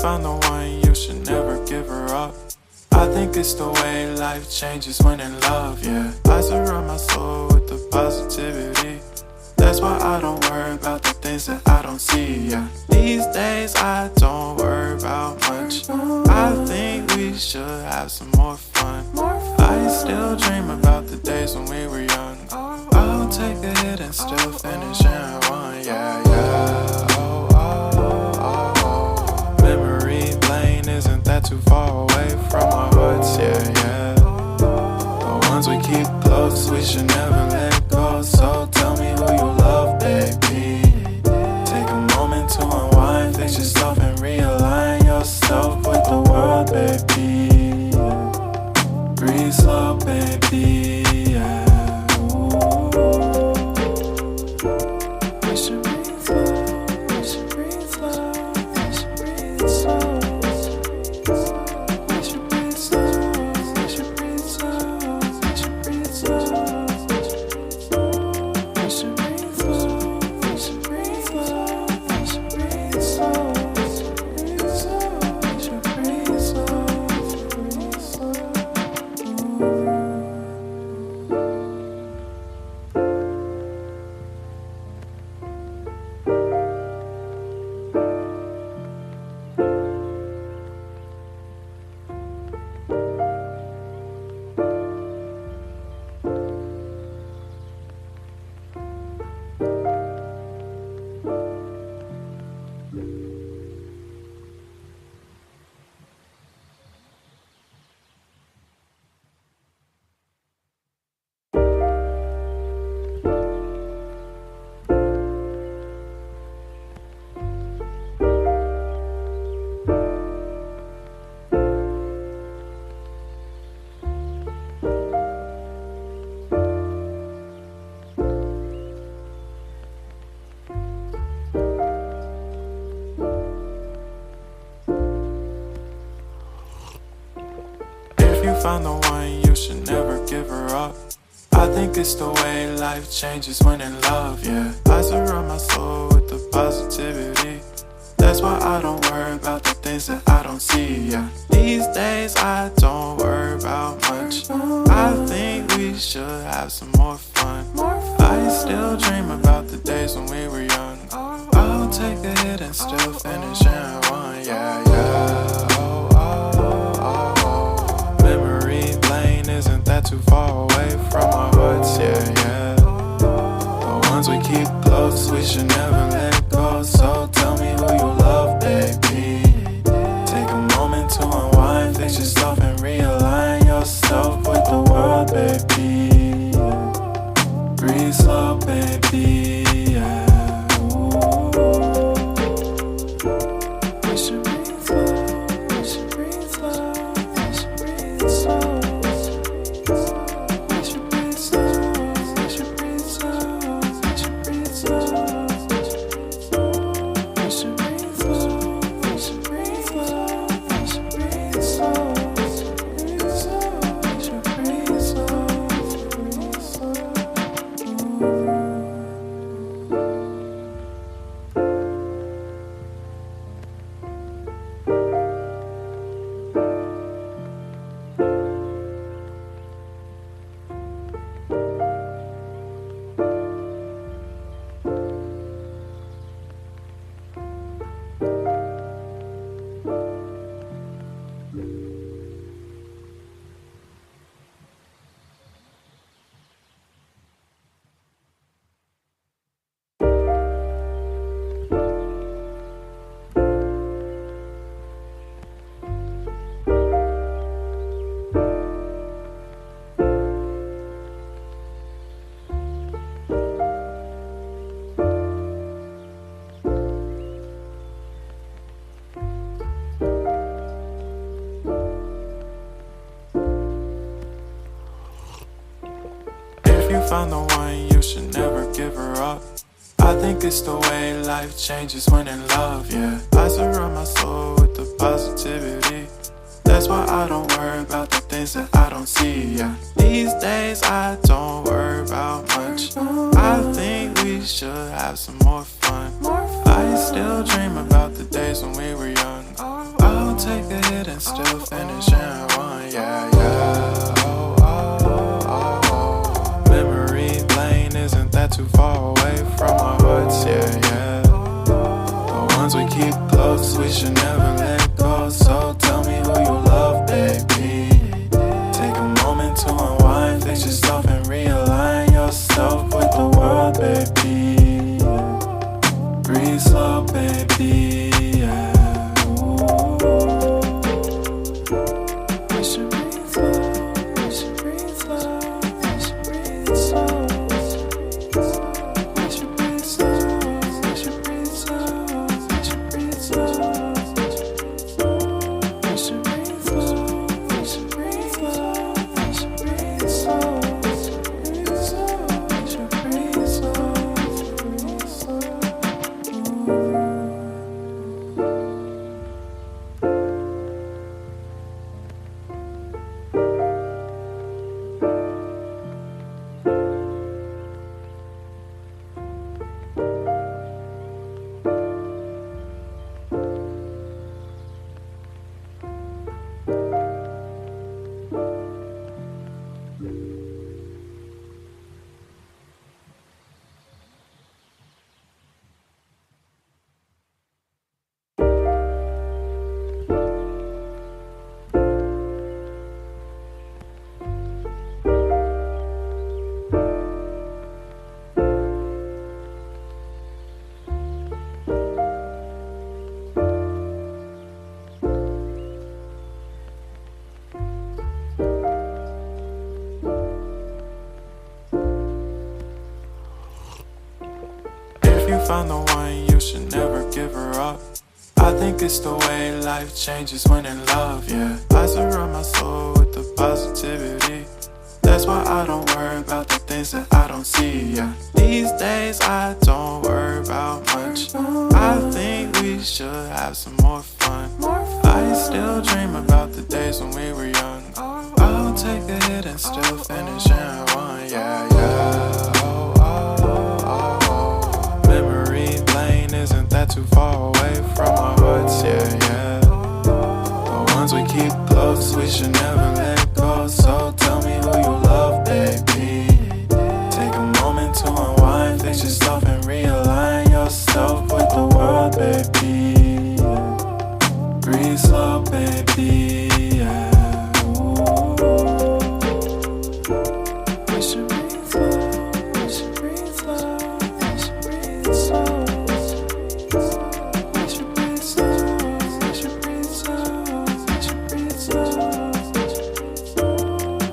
found the one, you should never give her up. I think it's the way life changes when in love, yeah. I surround my soul with the positivity. That's why I don't worry about the things that I don't see, yeah. These days I don't worry about much. I think we should have some more fun. I still dream about the days when we were young. I'll take a hit and still finish in one, yeah, yeah. Oh, oh, oh, oh. Memory lane isn't that too far away from our hearts, yeah, yeah. The ones we keep close, we should never let go. So tell me who you love, baby. Take a moment to unwind, fix yourself and realign yourself with the world, baby. Breathe slow, baby, yeah. We should breathe slow, we should breathe slow, we should breathe slow. We should breathe slow, we should breathe slow, we should breathe slow. We should breathe slow, we should breathe slow, we should breathe slow. We should breathe slow, breathe slow. If you found the one, you should never give her up. I think it's the way life changes when in love, yeah. I surround my soul with the positivity. That's why I don't worry about the things that I don't see, yeah. These days I don't worry about much. I think we should have some more fun. I still dream about the days when we were young. I'll take a hit and still finish in one, yeah, yeah. Oh, oh, oh, oh. Memory lane isn't that too far away from our hearts, yeah, yeah. The ones we keep close, we should never let go. So tell me who you love, baby. Take a moment to unwind, fix yourself and realign yourself with the world, baby. Breathe slow, baby, yeah. We should breathe slow, we should breathe slow, we should breathe slow. We should breathe slow, we should breathe slow, we should breathe slow. We should breathe slow, we should breathe slow, we should breathe slow. We should breathe slow, breathe slow. Found the one, you should never give her up. I think it's the way life changes when in love, yeah. I surround my soul with the positivity. That's why I don't worry about the things that I don't see, yeah. These days I don't worry about much. I think we should have some more fun. I still dream about the days when we were young. take a hit and still finish and one, yeah, yeah. Oh, oh, oh, oh. Memory lane isn't that too far away from our hearts, yeah, yeah. The ones we keep close, we should never let go. So tell me who you love, baby. Take a moment to unwind, fix yourself and realign yourself with the world, baby. Breathe slow, baby, yeah. We should breathe slow, we should breathe slow, we should breathe slow. We should breathe slow, we should breathe slow, we should breathe slow. We should breathe slow, we should breathe slow, we should breathe slow. We should breathe slow, breathe slow. If you found the one, you should never give her up. I think it's the way life changes when in love, yeah. I surround my soul with the positivity. That's why I don't worry about the things that I don't see, yeah. These days I don't worry about much. I think we should have some more fun. I still dream about the days when we were young. I'll take a hit and still finish and one, yeah, yeah. Oh, oh, oh, oh. Memory lane isn't that too far away from our hearts, yeah, yeah. The ones we keep close, we should never let go. So tell me who you love, baby. Take a moment to unwind, fix yourself and realign yourself with the world, baby. Breathe slow, baby, yeah. We should breathe slow, we should breathe slow, we should breathe slow. We should breathe slow, we should breathe slow, we should breathe slow.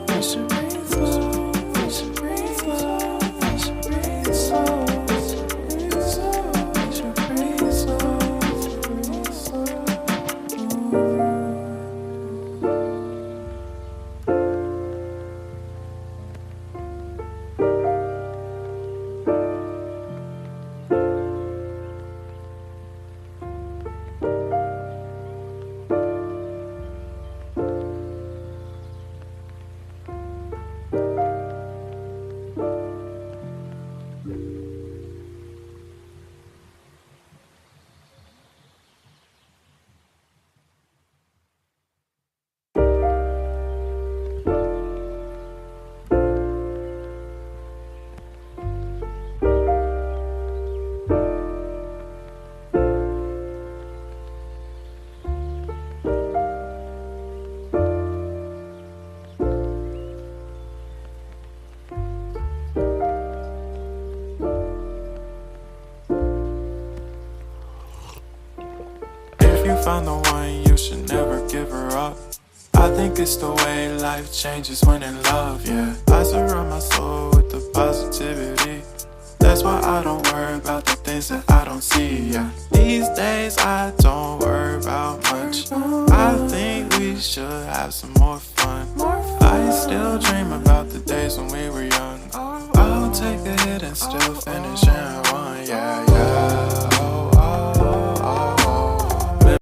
We should breathe slow, we should breathe slow, we should breathe slow. We should breathe slow, breathe slow. Found the one, you should never give her up. I think it's the way life changes when in love, yeah. I surround my soul with the positivity. That's why I don't worry about the things that I don't see, yeah. These days I don't worry about much. I think we should have some more fun. I still dream about the days when we were young. I'll take a hit and still finish